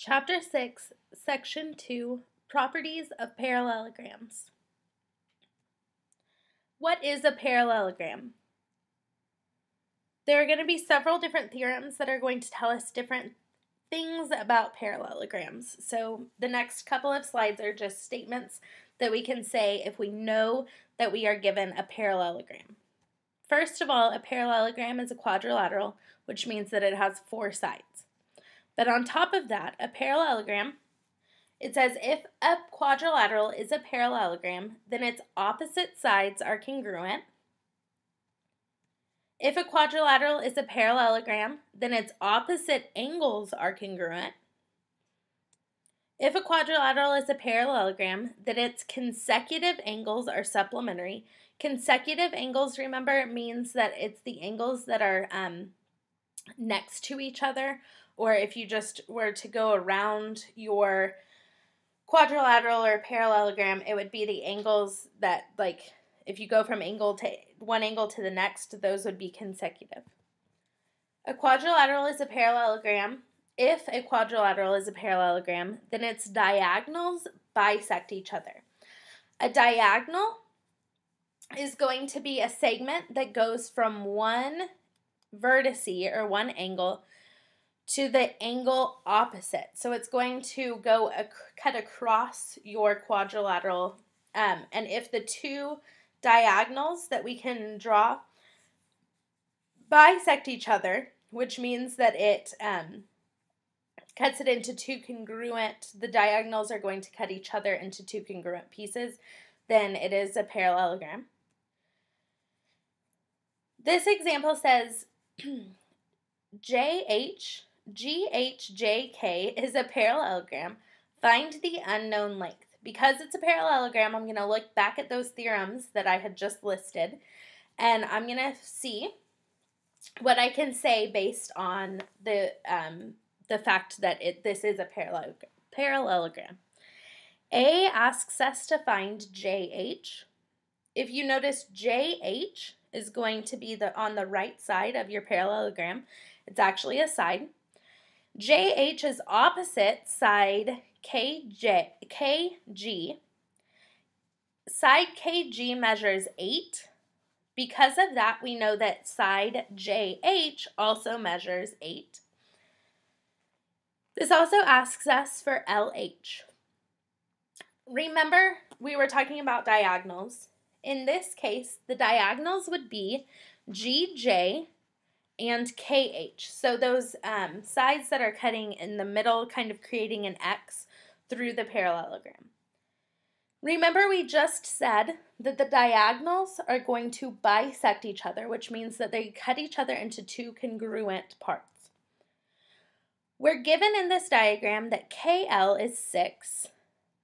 Chapter 6, Section 2, Properties of Parallelograms. What is a parallelogram? There are going to be several different theorems that are going to tell us different things about parallelograms. So the next couple of slides are just statements that we can say if we know that we are given a parallelogram. First of all, a parallelogram is a quadrilateral, which means that it has four sides. But on top of that, a parallelogram, it says if a quadrilateral is a parallelogram, then its opposite sides are congruent. If a quadrilateral is a parallelogram, then its opposite angles are congruent. If a quadrilateral is a parallelogram, then its consecutive angles are supplementary. Consecutive angles, remember, means that it's the angles that are next to each other, or if you just were to go around your quadrilateral or parallelogram, it would be the angles that, like, if you go from one angle to the next, those would be consecutive. A quadrilateral is a parallelogram. If a quadrilateral is a parallelogram, then its diagonals bisect each other. A diagonal is going to be a segment that goes from one vertice or one angle to the angle opposite. So it's going to go cut across your quadrilateral. And if the two diagonals that we can draw bisect each other, which means that it cuts it into two congruent, the diagonals are going to cut each other into two congruent pieces, then it is a parallelogram. This example says GHJK is a parallelogram. Find the unknown length. Because it's a parallelogram, I'm going to look back at those theorems that I had just listed, and I'm going to see what I can say based on the fact that this is a parallelogram. A asks us to find JH. If you notice, JH is going to be on the right side of your parallelogram. It's actually a side. JH is opposite side KG. Side KG measures 8. Because of that, we know that side JH also measures 8. This also asks us for LH. Remember, we were talking about diagonals. In this case, the diagonals would be GJ and KH. So those sides that are cutting in the middle, kind of creating an X through the parallelogram. Remember, we just said that the diagonals are going to bisect each other, which means that they cut each other into two congruent parts. We're given in this diagram that KL is 6.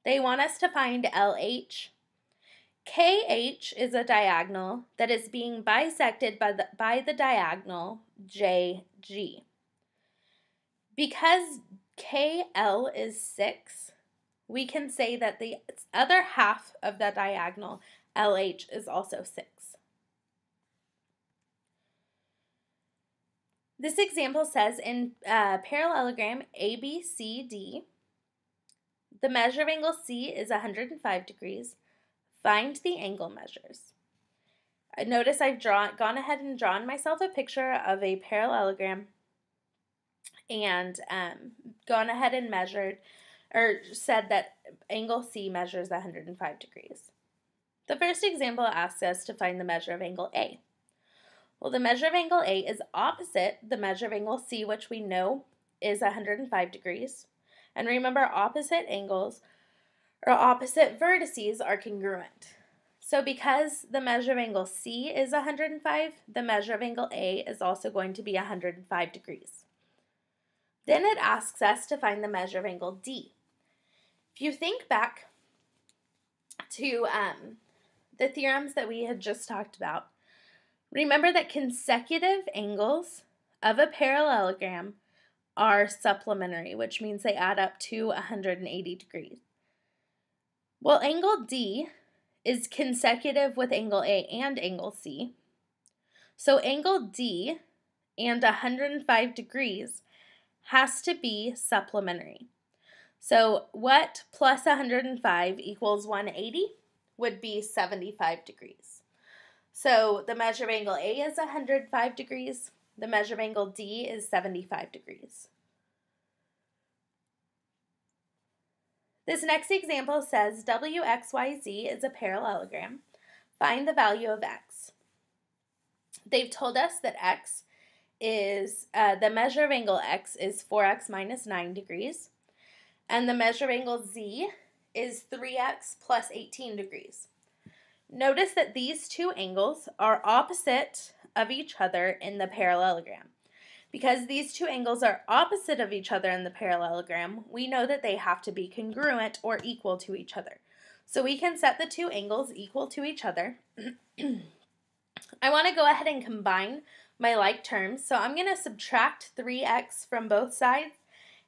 They want us to find LH. KH is a diagonal that is being bisected by the diagonal JG. Because KL is 6, we can say that the other half of the diagonal, LH, is also 6. This example says in parallelogram ABCD, the measure of angle C is 105 degrees. Find the angle measures. Notice I've gone ahead and drawn myself a picture of a parallelogram and gone ahead and measured or said that angle C measures 105 degrees. The first example asks us to find the measure of angle A. Well, the measure of angle A is opposite the measure of angle C, which we know is 105 degrees. And remember, opposite angles or opposite vertices are congruent. So because the measure of angle C is 105, the measure of angle A is also going to be 105 degrees. Then it asks us to find the measure of angle D. If you think back to the theorems that we had just talked about, remember that consecutive angles of a parallelogram are supplementary, which means they add up to 180 degrees. Well, angle D is consecutive with angle A and angle C. So angle D and 105 degrees has to be supplementary. So what plus 105 equals 180 would be 75 degrees. So the measure of angle A is 105 degrees. The measure of angle D is 75 degrees. This next example says WXYZ is a parallelogram. Find the value of X. They've told us that X is, the measure of angle X is 4X minus 9 degrees. And the measure of angle Z is 3X plus 18 degrees. Notice that these two angles are opposite of each other in the parallelogram. Because these two angles are opposite of each other in the parallelogram, we know that they have to be congruent or equal to each other. So we can set the two angles equal to each other. I want to go ahead and combine my like terms. So I'm going to subtract 3x from both sides,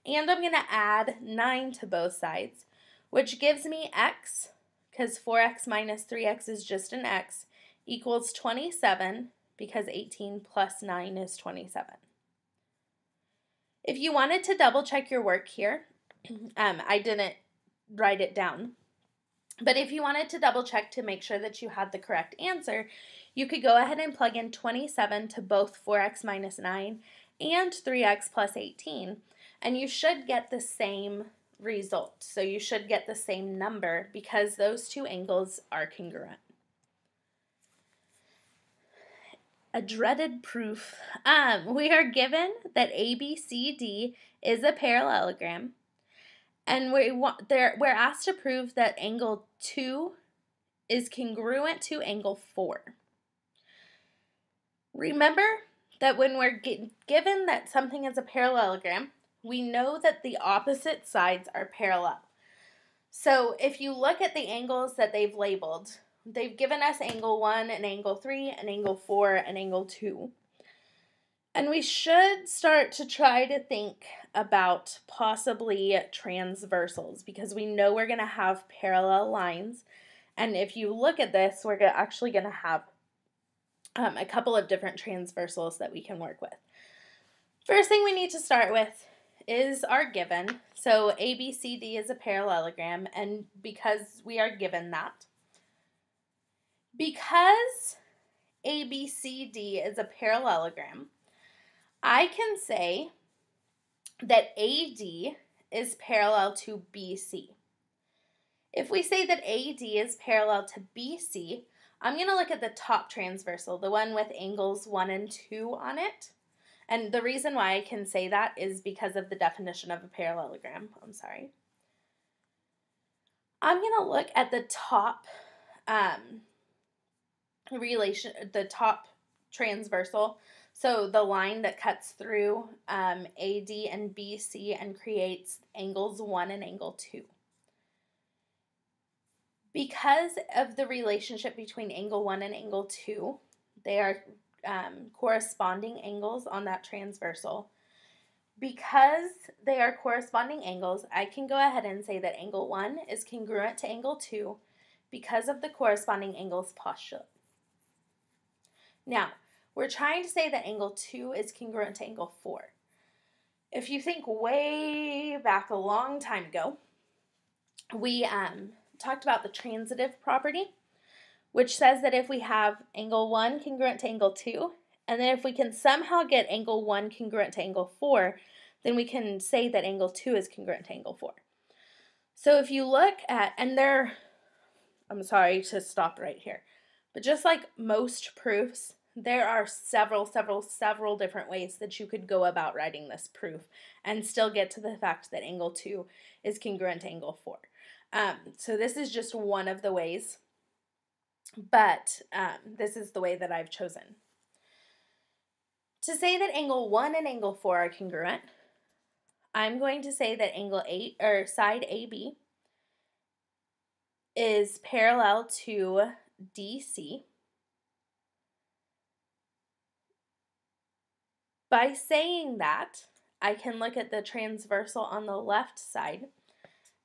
and I'm going to add 9 to both sides, which gives me x, because 4x minus 3x is just an x, equals 27, because 18 plus 9 is 27. If you wanted to double check your work here, I didn't write it down, but if you wanted to double check to make sure that you had the correct answer, you could go ahead and plug in 27 to both 4x minus 9 and 3x plus 18, and you should get the same result. So you should get the same number because those two angles are congruent. A dreaded proof. We are given that ABCD is a parallelogram, and we're asked to prove that angle 2 is congruent to angle 4. Remember that when we're given that something is a parallelogram, we know that the opposite sides are parallel. So if you look at the angles that they've labeled, they've given us angle 1 and angle 3 and angle 4 and angle 2. And we should start to try to think about possibly transversals because we know we're going to have parallel lines. And if you look at this, we're actually going to have a couple of different transversals that we can work with. First thing we need to start with is our given. So ABCD is a parallelogram, and because we are given that, because ABCD is a parallelogram, I can say that AD is parallel to BC. If we say that AD is parallel to BC, I'm going to look at the top transversal, the one with angles 1 and 2 on it. And the reason why I can say that is because of the definition of a parallelogram. I'm going to look at the top the top transversal, so the line that cuts through AD and BC and creates angles 1 and angle 2. Because of the relationship between angle 1 and angle 2, they are corresponding angles on that transversal. Because they are corresponding angles, I can go ahead and say that angle 1 is congruent to angle 2 because of the corresponding angles postulate. Now, we're trying to say that angle 2 is congruent to angle 4. If you think way back a long time ago, we talked about the transitive property, which says that if we have angle 1 congruent to angle 2, and then if we can somehow get angle 1 congruent to angle 4, then we can say that angle 2 is congruent to angle 4. So if you look at, I'm sorry to stop right here, but just like most proofs, there are several different ways that you could go about writing this proof and still get to the fact that angle 2 is congruent to angle 4. So this is just one of the ways, but this is the way that I've chosen. To say that angle 1 and angle 4 are congruent, I'm going to say that angle 8 or side AB is parallel to DC. By saying that, I can look at the transversal on the left side,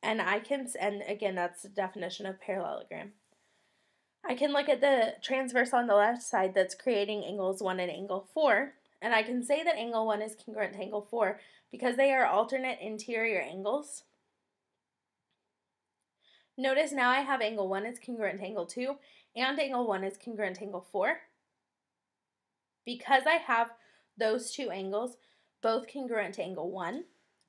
and again, that's the definition of parallelogram. I can look at the transversal on the left side that's creating angles 1 and angle 4, and I can say that angle 1 is congruent to angle 4 because they are alternate interior angles. Notice now I have angle 1 is congruent to angle 2 and angle 1 is congruent to angle 4. Because I have those two angles both congruent to angle 1,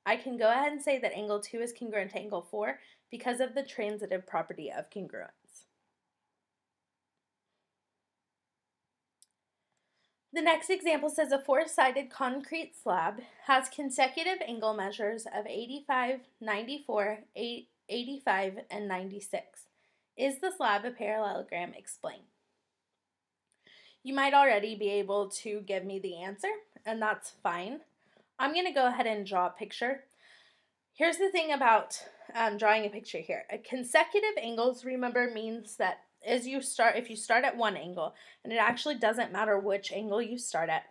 I can go ahead and say that angle 2 is congruent to angle 4 because of the transitive property of congruence. The next example says a four-sided concrete slab has consecutive angle measures of 85, 94, 85, and 96. Is the slab a parallelogram? Explain. You might already be able to give me the answer, and that's fine. I'm going to go ahead and draw a picture. Here's the thing about drawing a picture here. A consecutive angles, remember, means that if you start at one angle, and it actually doesn't matter which angle you start at,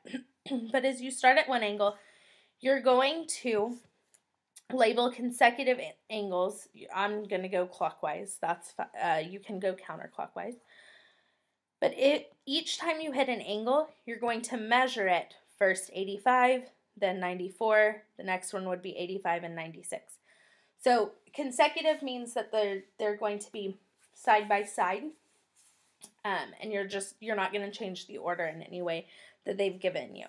but as you start at one angle, you're going to label consecutive angles. I'm going to go clockwise. You can go counterclockwise. But each time you hit an angle, you're going to measure it first 85, then 94. The next one would be 85 and 96. So consecutive means that they're going to be side by side, and you're not going to change the order in any way that they've given you.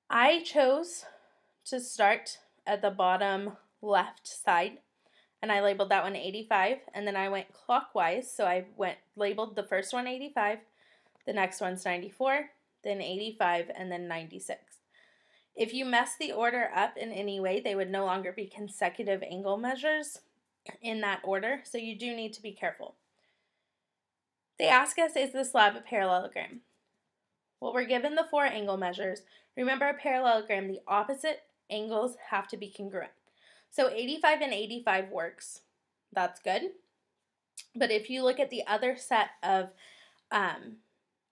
I chose to start at the bottom left side, and I labeled that one 85, and then I went clockwise, so I labeled the first one 85, the next one's 94, then 85, and then 96. If you mess the order up in any way, they would no longer be consecutive angle measures in that order, so you do need to be careful. They ask us, is the slab a parallelogram? Well, we're given the four angle measures. Remember, a parallelogram, the opposite angles have to be congruent. So 85 and 85 works. That's good. But if you look at the other set of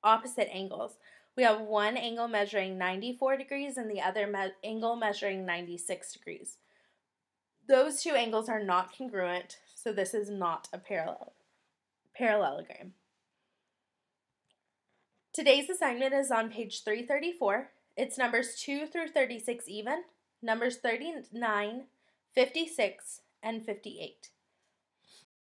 opposite angles, we have one angle measuring 94 degrees and the other angle measuring 96 degrees. Those two angles are not congruent, so this is not a parallelogram. Today's assignment is on page 334. It's numbers 2 through 36 even, numbers 39, 56, and 58.